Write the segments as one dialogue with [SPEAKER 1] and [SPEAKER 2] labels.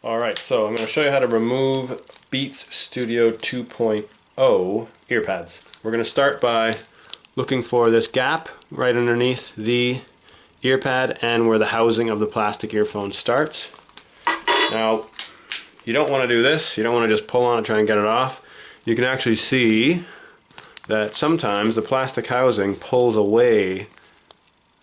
[SPEAKER 1] Alright, so I'm going to show you how to remove Beats Studio 2.0 earpads. We're going to start by looking for this gap right underneath the earpad and where the housing of the plastic earphone starts. Now, you don't want to do this. You don't want to just pull on it, try and get it off. You can actually see that sometimes the plastic housing pulls away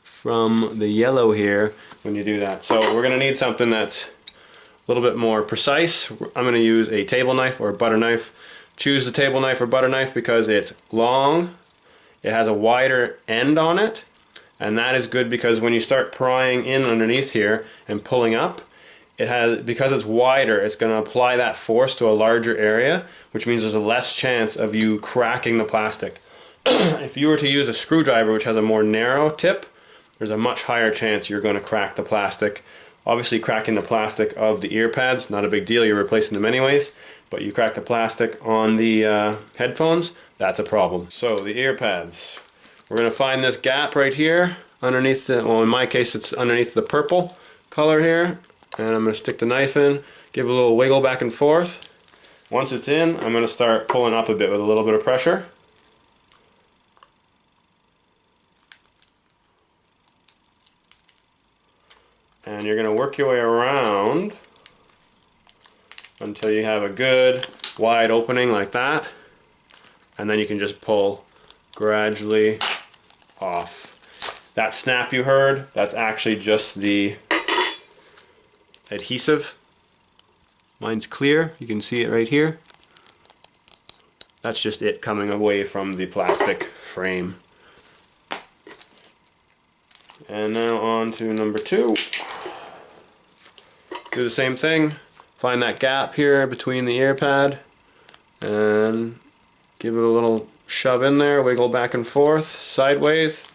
[SPEAKER 1] from the yellow here when you do that. So we're going to need something that's a little bit more precise. I'm going to use a table knife or a butter knife. Choose the table knife or butter knife because it's long, it has a wider end on it, and that is good because when you start prying in underneath here and pulling up, because it's wider, it's going to apply that force to a larger area, which means there's a less chance of you cracking the plastic. If you were to use a screwdriver which has a more narrow tip, there's a much higher chance you're going to crack the plastic. Obviously, cracking the plastic of the earpads, not a big deal, you're replacing them anyways, but you crack the plastic on the headphones, that's a problem. So the earpads, we're going to find this gap right here underneath the, well, in my case it's underneath the purple color here, and I'm going to stick the knife in, give it a little wiggle back and forth. Once it's in, I'm going to start pulling up a bit with a little bit of pressure. And you're going to work your way around until you have a good wide opening like that, and then you can just pull gradually off. That snap you heard, that's actually just the adhesive. Mine's clear, you can see it right here. That's just it coming away from the plastic frame. And now on to number 2. Do the same thing, find that gap here between the earpad and give it a little shove in there, wiggle back and forth, sideways.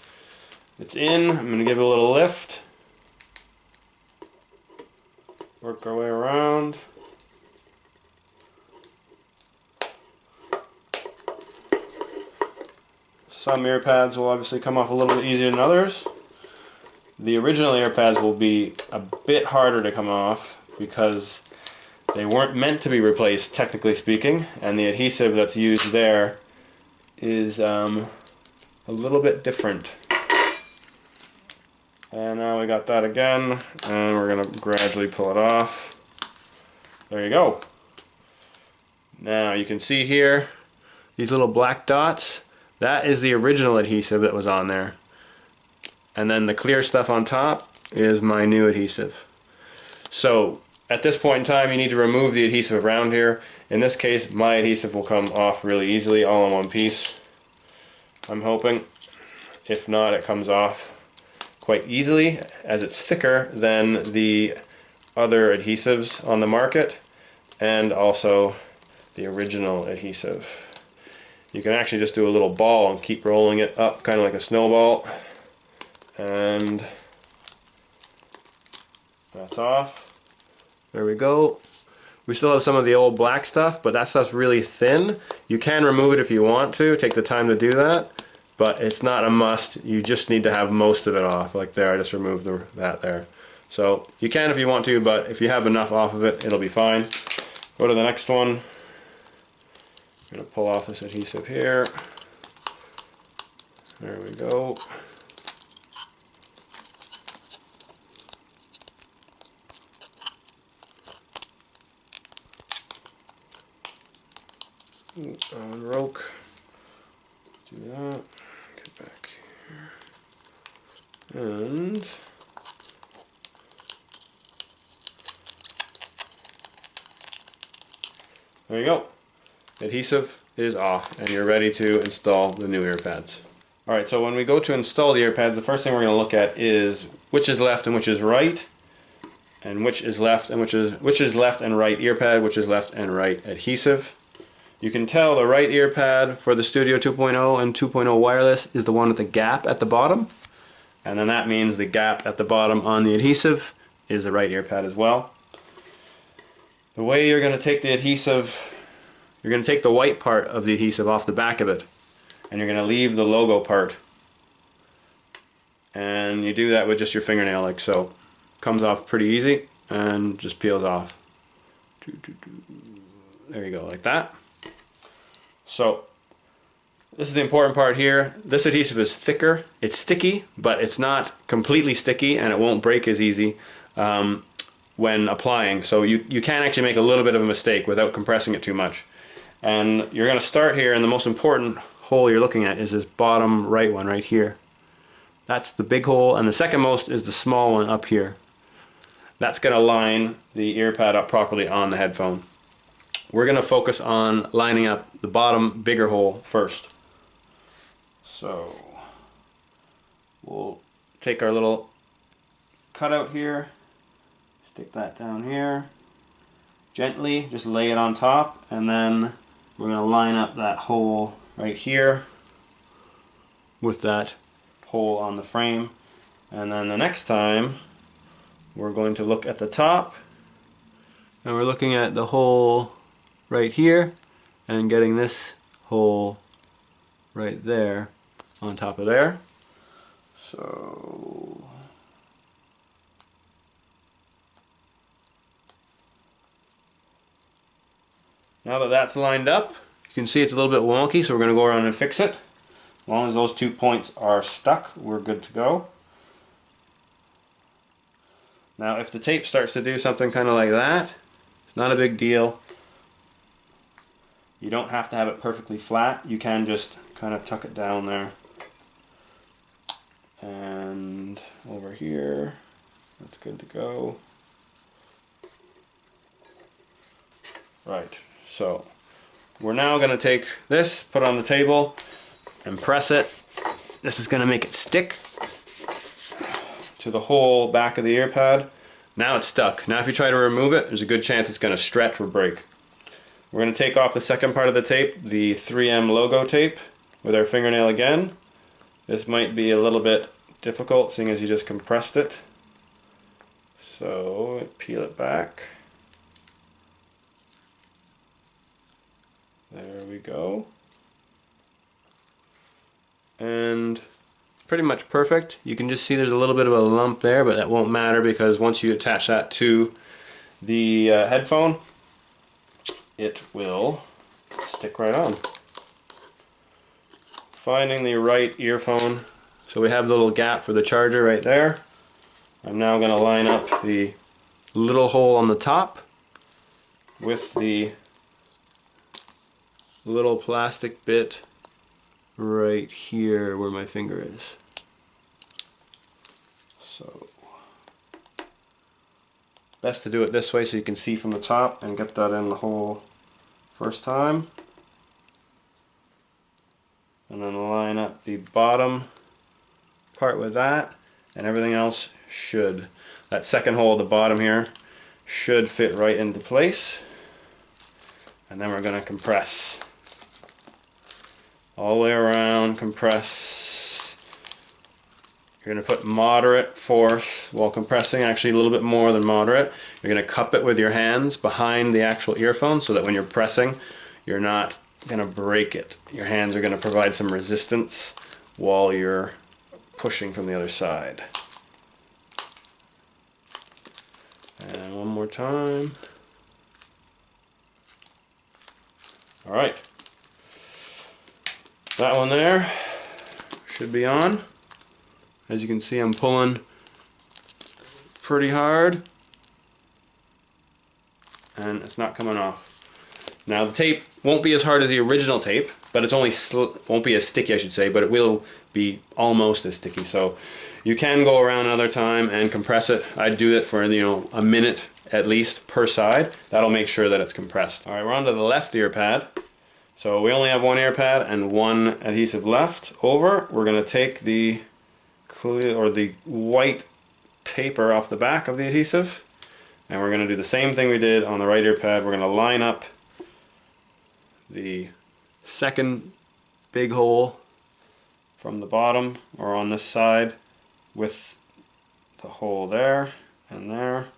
[SPEAKER 1] It's in, I'm going to give it a little lift. Work our way around. Some earpads will obviously come off a little bit easier than others. The original earpads will be a bit harder to come off because they weren't meant to be replaced, technically speaking, and the adhesive that's used there is a little bit different. And now we got that again, and we're going to gradually pull it off. There you go. Now you can see here these little black dots. That is the original adhesive that was on there. And then the clear stuff on top is my new adhesive. So at this point in time you need to remove the adhesive around here. In this case my adhesive will come off really easily all in one piece, I'm hoping. If not, it comes off quite easily as it's thicker than the other adhesives on the market and also the original adhesive. You can actually just do a little ball and keep rolling it up kind of like a snowball. And that's off. There we go. We still have some of the old black stuff, but that stuff's really thin. You can remove it if you want to, take the time to do that, but it's not a must. You just need to have most of it off. Like there, I just removed that there. So you can if you want to, but if you have enough off of it, it'll be fine. Go to the next one. I'm going to pull off this adhesive here. There we go. Broke. Do that. Get back here. And there you go. Adhesive is off and you're ready to install the new earpads. Alright, so when we go to install the earpads, the first thing we're going to look at is which is left and which is right, and which is left and which is left and right earpad, which is left and right adhesive. You can tell the right earpad for the Studio 2.0 and 2.0 wireless is the one with the gap at the bottom, and then that means the gap at the bottom on the adhesive is the right earpad as well. The way you're going to take the adhesive, you're going to take the white part of the adhesive off the back of it, and you're going to leave the logo part. And you do that with just your fingernail like so. Comes off pretty easy and just peels off. There you go, like that. So this is the important part here. This adhesive is thicker. It's sticky, but it's not completely sticky, and it won't break as easy when applying. So you can actually make a little bit of a mistake without compressing it too much. And you're going to start here, and the most important hole you're looking at is this bottom right one right here. That's the big hole, and the second most is the small one up here. That's going to line the ear pad up properly on the headphone. We're going to focus on lining up the bottom bigger hole first. So we'll take our little cutout here, stick that down here, gently just lay it on top, and then we're going to line up that hole right here with that hole on the frame. And then the next time we're going to look at the top, and we're looking at the hole right here and getting this hole right there on top of there. So now that that's lined up, you can see it's a little bit wonky, so we're going to go around and fix it. As long as those 2 points are stuck, we're good to go. Now if the tape starts to do something kind of like that, it's not a big deal. You don't have to have it perfectly flat. You can just kind of tuck it down there. And over here, that's good to go. Right, so we're now going to take this, put it on the table, and press it. This is going to make it stick to the whole back of the ear pad. Now it's stuck. Now if you try to remove it, there's a good chance it's going to stretch or break. We're going to take off the second part of the tape, the 3M logo tape, with our fingernail again. This might be a little bit difficult seeing as you just compressed it. So peel it back. There we go. And pretty much perfect. You can just see there's a little bit of a lump there, but that won't matter because once you attach that to the headphone, it will stick right on. Finding the right earphone. So we have the little gap for the charger right there. I'm now going to line up the little hole on the top with the little plastic bit right here where my finger is. So best to do it this way so you can see from the top and get that in the hole first time. And then line up the bottom part with that, and everything else should. That second hole at the bottom here should fit right into place. And then we're going to compress. All the way around, compress. You're going to put moderate force while compressing, actually a little bit more than moderate. You're going to cup it with your hands behind the actual earphone so that when you're pressing, you're not going to break it. Your hands are going to provide some resistance while you're pushing from the other side. And one more time. Alright. That one there should be on. As you can see, I'm pulling pretty hard and it's not coming off. Now the tape won't be as hard as the original tape, but it's only won't be as sticky, I should say, but it will be almost as sticky. So you can go around another time and compress it. I'd do it for a minute at least per side. That'll make sure that it's compressed. All right, we're on to the left ear pad. So we only have one ear pad and one adhesive left over. We're going to take the white paper off the back of the adhesive, and we're going to do the same thing we did on the right ear pad. We're going to line up the second big hole from the bottom or on this side with the hole there and there,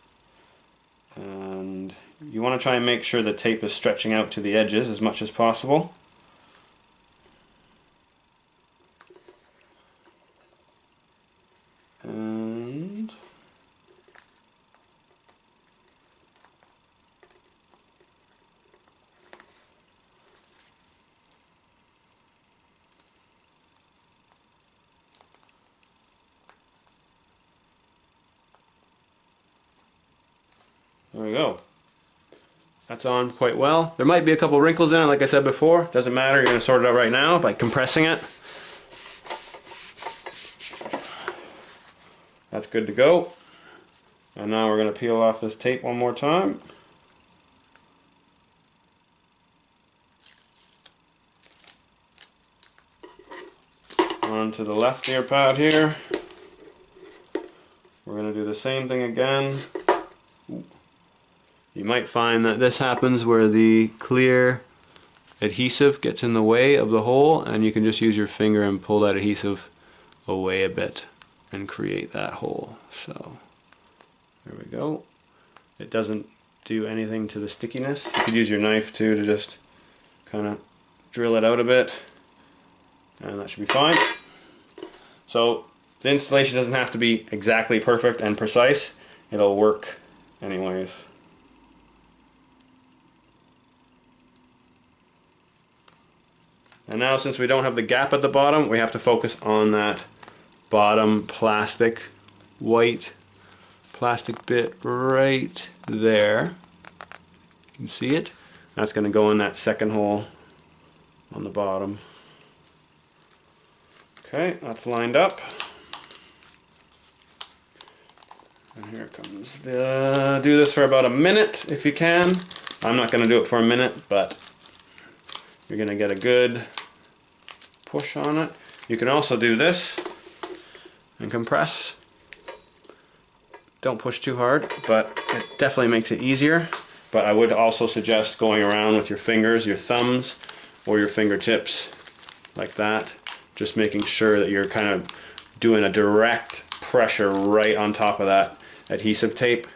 [SPEAKER 1] and you want to try and make sure the tape is stretching out to the edges as much as possible. And There we go. That's on quite well. There might be a couple wrinkles in it, like I said before. Doesn't matter, you're going to sort it out right now by compressing it. That's good to go. And now we're going to peel off this tape one more time. Onto the left ear pad here. We're going to do the same thing again. You might find that this happens where the clear adhesive gets in the way of the hole, and you can just use your finger and pull that adhesive away a bit and create that hole. So there we go. It doesn't do anything to the stickiness. You could use your knife too to just kind of drill it out a bit, and that should be fine. So the installation doesn't have to be exactly perfect and precise. It'll work anyways. And now, since we don't have the gap at the bottom, we have to focus on that bottom plastic, white plastic bit right there. You can see it. That's going to go in that second hole on the bottom. Okay, that's lined up. And here it comes. Do this for about a minute if you can. I'm not going to do it for a minute, but you're going to get a good push on it. You can also do this and compress. Don't push too hard, but it definitely makes it easier. But I would also suggest going around with your fingers, your thumbs, or your fingertips like that. Just making sure that you're kind of doing a direct pressure right on top of that adhesive tape.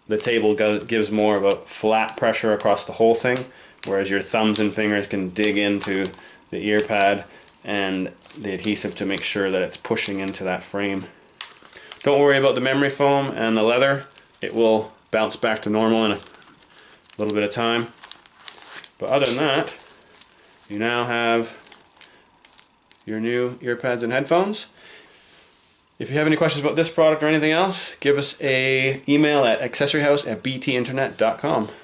[SPEAKER 1] The table gives more of a flat pressure across the whole thing, whereas your thumbs and fingers can dig into the ear pad and the adhesive to make sure that it's pushing into that frame. Don't worry about the memory foam and the leather. It will bounce back to normal in a little bit of time. But other than that, you now have your new ear pads and headphones. If you have any questions about this product or anything else, give us an email at accessoryhouse@btinternet.com.